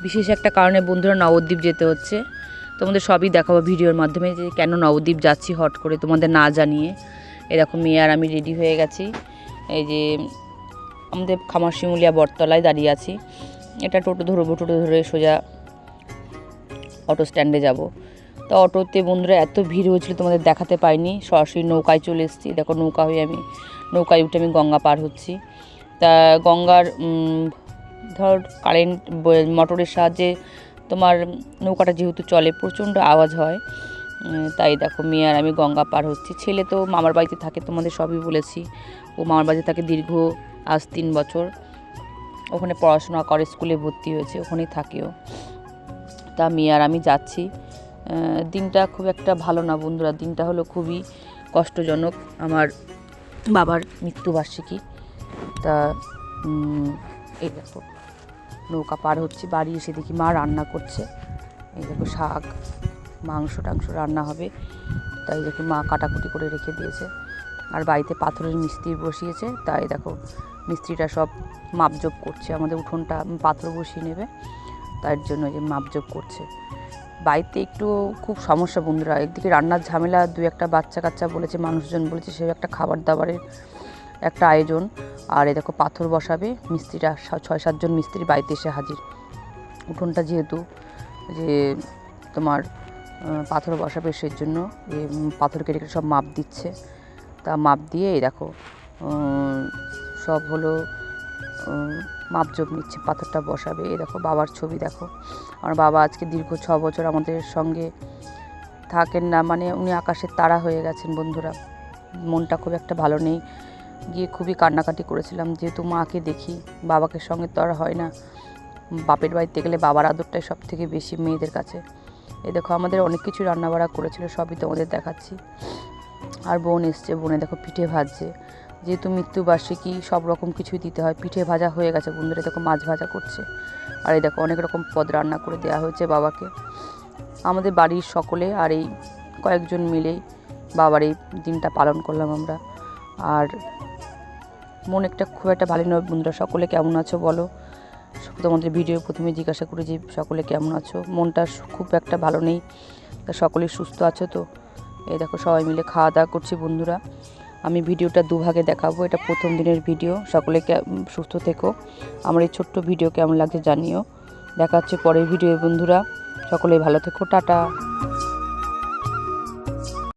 বিশেষ একটা কারণে বন্ধুরা নবদ্বীপ যেতে হচ্ছে। তোমাদের সবই দেখাবো ভিডিওর মাধ্যমে যে কেন নবদ্বীপ যাচ্ছি হট করে তোমাদের না জানিয়ে। এরকম মেয়ে আর আমি রেডি হয়ে গেছি। এই যে আমাদের খামারশিমুলিয়া বটতলায় দাঁড়িয়ে আছি। এটা টোটো ধরবো, টোটো ধরে সোজা অটো স্ট্যান্ডে যাব। তো অটোতে বন্ধুরা এত ভিড় হয়েছিল তোমাদের দেখাতে পাইনি, সরাসরি নৌকায় চলে এসেছি। দেখো নৌকা হয়ে আমি নৌকায় উঠে আমি গঙ্গা পার হচ্ছি। তা গঙ্গার ধর কারেন্ট মোটরের সাহায্যে তোমার নৌকাটা যেহেতু চলে প্রচণ্ড আওয়াজ হয়, তাই দেখো মেয়ে আর আমি গঙ্গা পার হচ্ছি। ছেলে তো মামার বাড়িতে থাকে, তোমাদের সবই বলেছি। ও মামার বাড়িতে থাকে দীর্ঘ আজ 3 বছর, ওখানে পড়াশোনা করে, স্কুলে ভর্তি হয়েছে, ওখানেই থাকেও। তা মেয়ে আর আমি যাচ্ছি। দিনটা খুব একটা ভালো না বন্ধুরা, দিনটা হলো খুবই কষ্টজনক। আমার বাবার মৃত্যুবার্ষিকী। তা এই দেখো নৌকা পার হচ্ছে, বাড়ি এসে দেখি মা রান্না করছে। এই দেখো শাক, মাংস টাংস রান্না হবে, তাই দেখো মা কাটাকুটি করে রেখে দিয়েছে। আর বাড়িতে পাথরের মিস্ত্রি বসিয়েছে, তাই দেখো মিস্ত্রিটা সব মাপজোপ করছে। আমাদের উঠোনটা পাথর বসিয়ে নেবে, তার জন্য যে মাপজোপ করছে। বাড়িতে একটু খুব সমস্যা বন্ধুরা, একদিকে রান্নার ঝামেলা, 2-1 বাচ্চা কাচ্চা বলেছে, মানুষজন বলেছে, সে একটা খাবার দাবারের একটা আয়োজন। আর এ দেখো পাথর বসাবে মিস্ত্রিরা, 6-7 জন মিস্ত্রি বাড়িতে এসে হাজির। উঠোনটা যেহেতু যে তোমার পাথর বসাবে, সেই জন্য পাথর কেটে কেটে সব মাপ দিচ্ছে। তা মাপ দিয়ে এই দেখো সব হলো মাপজোপ নিচ্ছে, পাথরটা বসাবে। এই দেখো বাবার ছবি দেখো। আমার বাবা আজকে দীর্ঘ 6 বছর আমাদের সঙ্গে থাকেন না, মানে উনি আকাশের তারা হয়ে গেছেন বন্ধুরা। মনটা খুব একটা ভালো নেই, গিয়ে খুবই কান্নাকাটি করেছিলাম, যেহেতু মাকে দেখি, বাবাকে সঙ্গে তো আর হয় না। বাপের বাড়িতে গেলে বাবার আদরটাই সব থেকে বেশি মেয়েদের কাছে। এই দেখো আমাদের অনেক কিছু রান্নাবাড়া করেছিল, সবই তোমাদের দেখাচ্ছি। আর বোন এসছে, বোনে দেখো পিঠে ভাজছে, যেহেতু মৃত্যুবার্ষিকী সব রকম কিছুই দিতে হয়। পিঠে ভাজা হয়ে গেছে বন্ধুরা, দেখো মাছ ভাজা করছে। আর এই দেখো অনেক রকম পদ রান্না করে দেওয়া হয়েছে বাবাকে। আমাদের বাড়ির সকলে আর এই কয়েকজন মিলেই বাবার এই দিনটা পালন করলাম আমরা। আর মন একটা খুব একটা ভালো নয় বন্ধুরা। সকলে কেমন আছো বলো? তোমাদের ভিডিও প্রথমে জিজ্ঞাসা করি যে সকলে কেমন আছো। মনটা খুব একটা ভালো নেই, তা সকলে সুস্থ আছো তো? এই দেখো সবাই মিলে খাওয়া দাওয়া করছি বন্ধুরা। আমি ভিডিওটা 2 ভাগে দেখাবো, এটা প্রথম দিনের ভিডিও। সকলে সুস্থ থেকো। আমার এই ছোট্ট ভিডিও কেমন লাগছে জানিও। দেখা হচ্ছে পরের ভিডিও বন্ধুরা, সকলে ভালো থেকো, টাটা।